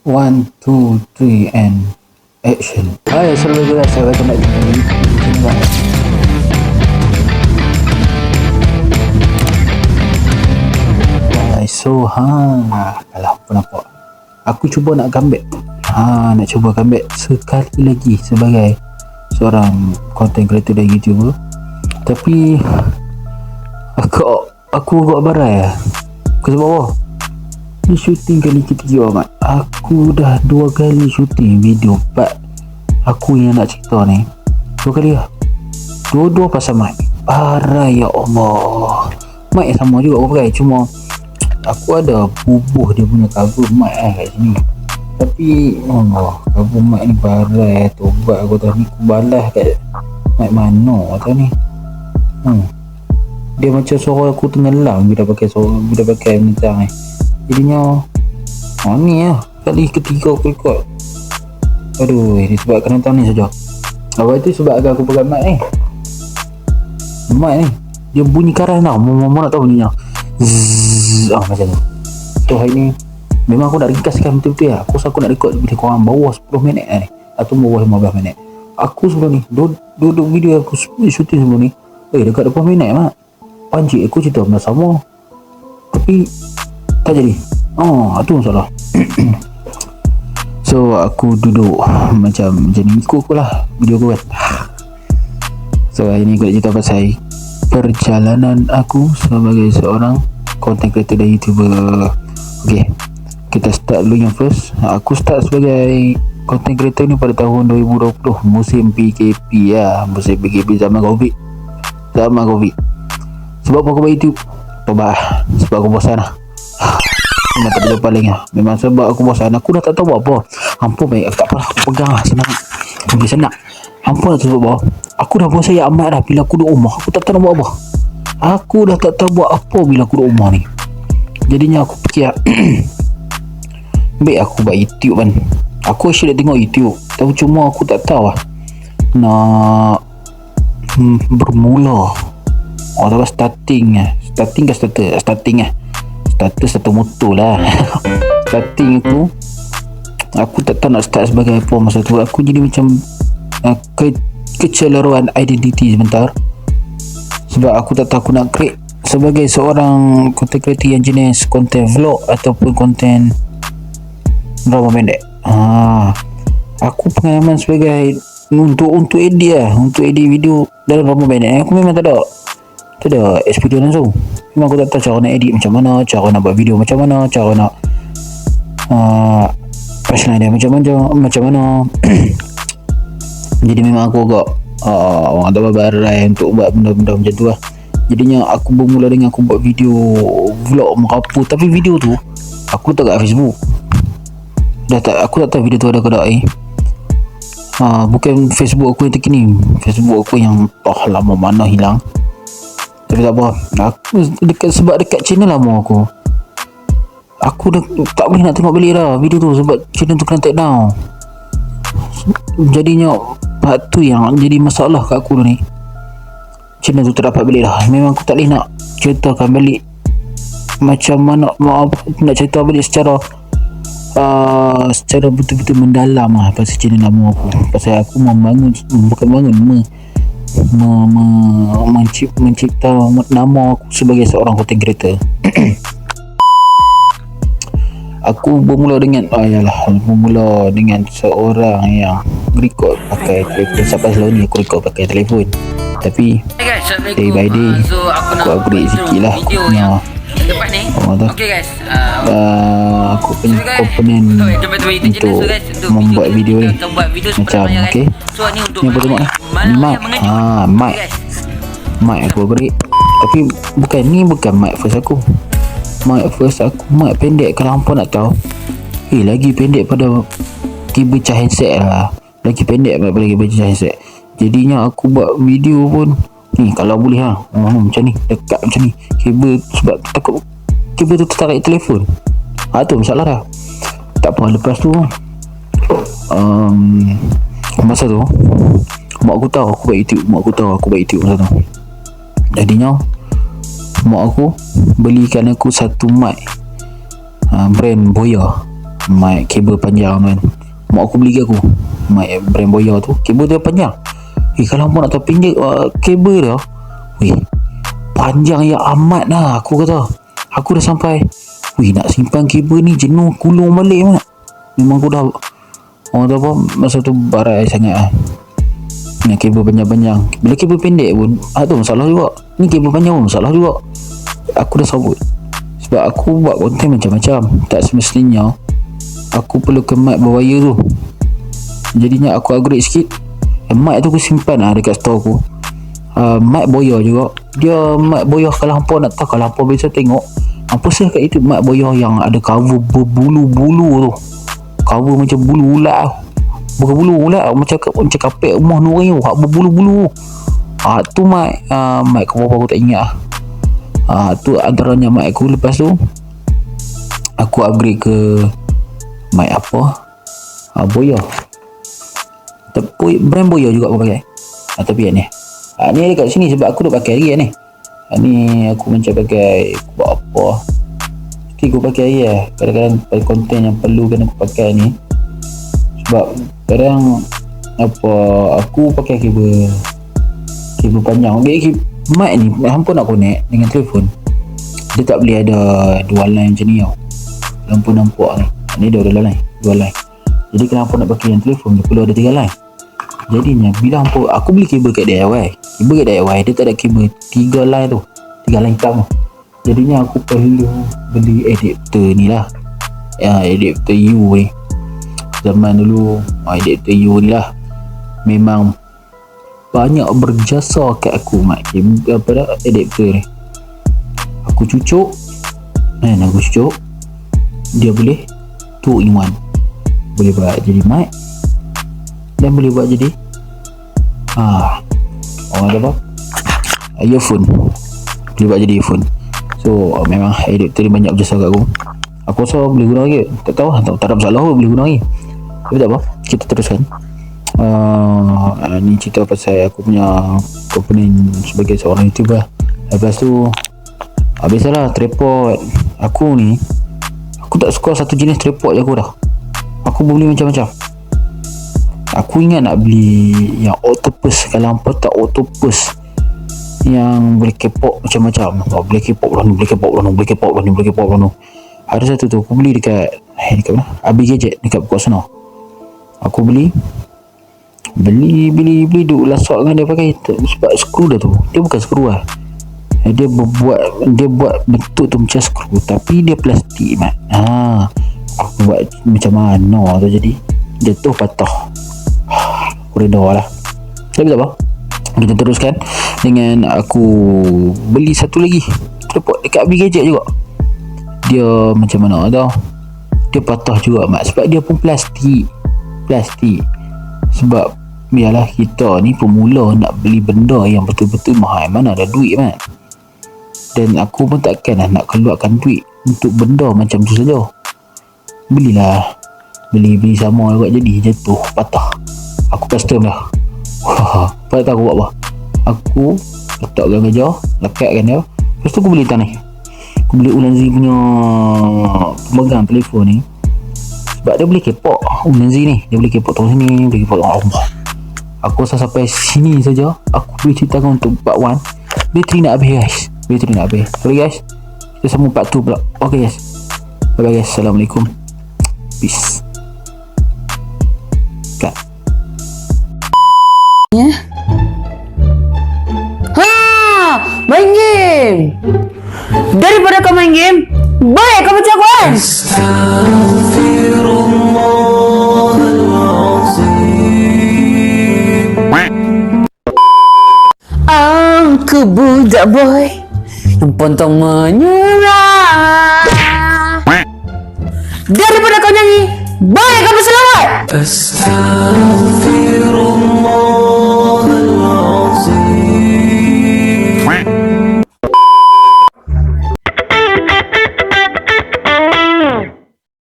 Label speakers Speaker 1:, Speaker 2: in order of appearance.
Speaker 1: One, two, three, and action. Hai, assalamualaikum guys. Saya welcome back to my channel. Guys, so alah, apa nampak? Aku cuba nak comeback. Nak cuba comeback sekali lagi sebagai seorang content creator dan YouTuber. Tapi aku agak barai lah. Sebab apa? Ni syuting kali ketiga amat. Aku dah 2 kali syuting video part aku yang nak cerita ni. 2 kali lah. Dua-dua pasal mic. Parah, ya Allah. Mic sama juga aku pakai, cuma aku ada bubuh dia punya cover mic kat sini. Tapi Allah, cover mic ni parah. Tobat aku tahu ni, aku balas kat mic mana tahu ni. Dia macam suara aku tenggelam bila pakai mentang ni. Jadinya ni lah kali ketiga aku record. Aduh, ini sebab kena tang ni saja. Apa itu sebab agak aku pakai mic ni. Mic ni dia bunyi keras tau. Mama nak tahu bunyinya. Zzz, macam tu. So hari ni memang aku nak ringkaskan betul-betul lah. Aku rasa aku nak record lebih kurang bawah 10 minit ni, atau bawah 15 minit. Aku sebelum ni duduk video aku shooting sebelum ni dekat 20 minit mak. Pancik aku cerita benda sama, tapi tak jadi. Itu masalah. So aku duduk macam ni, ikut aku lah video aku kan. So hari ni aku nak cerita pasal perjalanan aku sebagai seorang content creator dan YouTuber. Okay, kita start dulu yang first. Aku start sebagai content creator ni pada tahun 2020, musim PKP lah. Musim PKP zaman COVID. Sebab apa aku buat YouTube? Sebab aku bosan lah. Memang tak ada paling lah. Memang sebab aku bosan. Aku dah tak tahu buat apa. Ampun baik, tak apa lah, aku pegang lah senang. Boleh senang. Ampun lah sebab apa. Aku dah bosan ya amat dah bila aku duduk rumah. Aku tak tahu nak buat apa. Aku dah tak tahu buat apa bila aku duduk rumah ni. Jadinya aku fikir baik aku buat YouTube kan. Aku actually dah tengok YouTube, tapi cuma aku tak tahu lah nak bermula. Atau starting ke starter motor lah. Starting aku tak tahu nak start sebagai apa masa tu. Aku jadi macam kecelaruan identiti sebentar. Sebab aku tak tahu aku nak create sebagai seorang content creator yang jenis konten vlog ataupun konten drama pendek. Aku pengalaman sebagai untuk edit lah, untuk edit video dalam drama pendek aku memang tak ada experience langsung. Memang aku tak tahu cara nak edit macam mana, cara nak buat video macam mana, cara nak punchline dia macam mana. Jadi memang aku agak orang tak berbarai untuk buat benda-benda macam tu lah. Jadinya aku bermula dengan aku buat video vlog merapu. Tapi video tu aku letak kat Facebook. Aku tak tahu video tu ada ke tak bukan Facebook aku yang terkini, Facebook aku yang lama mana hilang. Tapi tak apa, aku dekat channel lama aku dah tak boleh nak tengok balik dah video tu sebab channel tu kena take down. Jadinya part tu yang jadi masalah kat aku ni. Channel tu tak dapat balik dah. Memang aku tak boleh nak ceritakan balik macam mana, nak cerita balik secara betul-betul mendalam lah pasal channel lama aku. Pasal aku mencipta nama aku sebagai seorang content creator. Aku bermula dengan seorang yang record pakai telefon. Sampai selalu ni aku record pakai telefon. Tapi day by day aku upgrade sikit lah aku punya aku punya komponen untuk membuat video ni. Macam ni apa tengok mic aku upgrade. Tapi bukan mic first aku. Mic pendek. Kalau hampa nak tahu, lagi pendek pada kabel cah handset lah. Lagi pendek pada kabel cah handset. Jadinya aku buat video pun ni kalau boleh macam ni, dekat macam ni kabel, sebab takut kabel tu tertarik telefon. Tu masalah dah. Tak apa, lepas tu masa tu mak aku tahu aku buat YouTube masa tu. Jadinya mak aku belikan aku satu mic brand Boya. mic kabel panjang kan. Mak aku beli kat aku mic brand Boya tu, kabel dia panjang. Kalau hangpa nak terpinjak kabel dia, panjang yang amat lah. Aku kata aku dah sampai nak simpan kabel ni jenuh kulung balik mak. Memang aku dah orang tu apa, masa tu barai sangat lah. Ni kabel panjang-panjang. Bila kabel pendek pun tu masalah juga. Ni kabel panjang pun masalah juga. Aku dah sabut. Sebab aku buat konten macam-macam. Tak semestinya aku perlukan mic berwire tu. Jadinya aku upgrade sikit. Mic tu aku simpan lah dekat store aku. Mic Boya juga. Dia mic Boya, kalau hampa nak tahu, kalau hampa biasa tengok, hampa search kat YouTube mic Boya yang ada cover berbulu-bulu tu. Cover macam bulu ulat tu. Bukan bulu ulat, macam kapek rumah Nuri tu, hak berbulu-bulu. Tu mic mic apa aku tak ingat lah. Tu antaranya mic aku. Lepas tu aku upgrade ke mic apa, Boya. Brand Boya juga aku pakai. Tapi ni ni dekat sini sebab aku dah pakai lagi ni. Ni aku macam pakai, aku buat apa, mesti aku pakai lagi kadang-kadang pada konten yang perlu kena aku pakai ni. Sebab kadang apa, aku pakai kabel panjang. Mic ni hampa nak connect dengan telefon, dia tak boleh ada dua line macam ni tau. Hampa nampak ni dia ada dua line. Jadi kalau hampa nak pakai yang telefon, dia perlu ada 3 line. Jadinya bila hampa, aku beli kabel kat DIY, dia tak ada kabel 3 line tu, 3 line hitam tu. Jadinya aku perlu beli adapter ni lah, adapter U ni. Zaman dulu adapter U ni lah memang banyak berjasa kat aku mak. Apa dah adapter ni, aku cucuk dia boleh 2 in 1, boleh buat jadi mic dan boleh buat jadi orang apa, earphone, boleh buat jadi earphone. So memang adapter ni banyak berjasa kat aku. Aku rasa boleh guna lagi, tak tahu, tak ada masalah boleh guna lagi. Tapi tak apa, kita teruskan. Ni cerita pasal aku punya komponen sebagai seorang YouTuber. Lepas tu biasalah tripod aku ni, aku tak suka satu jenis tripod je aku dah. Aku beli macam-macam. Aku ingat nak beli yang octopus. Kalau hampa tak octopus yang boleh kepok macam-macam, boleh kepok belah ni. Ada satu tu aku beli dekat mana, Abi Gadget dekat Pokok Senau. Aku beli duk lasak dengan dia pakai sebab skru dia tu, dia bukan skru lah. Dia buat bentuk tu macam skru tapi dia plastik mat. Aku buat macam mana tu jadi jatuh patah. Aku reda lah. Tapi tak apa, kita teruskan dengan aku beli satu lagi tripod dekat Abi Gadget juga. Dia macam mana tau, dia patah juga mat sebab dia pun plastik. Sebab biarlah kita ni pemula nak beli benda yang betul-betul mahal, mana ada duit mat. Dan aku pun takkan nak keluarkan duit untuk benda macam tu saja. Beli sama juga jadi jatuh patah. Aku custom dah. Tak tahu aku buat apa. Aku letakkan meja, lekatkan dia. Lepas tu aku beli ni. Aku beli Ulanzi punya pemegang telefon ni. Sebab dia boleh kepok Ulanzi ni. Dia boleh kepok tengah sini, boleh kepok Allah. Aku rasa sampai sini saja aku boleh ceritakan untuk part 1. Bateri nak habis guys. Sorry guys, kita sambung part 2 pula. Okay guys, bye bye guys. Assalamualaikum, peace. Cut.
Speaker 2: Main game. Daripada kau main game, baik kau baca Quran. Aku budak boy yang pantang menyerah. Daripada kau nyanyi, baik kau berselawat.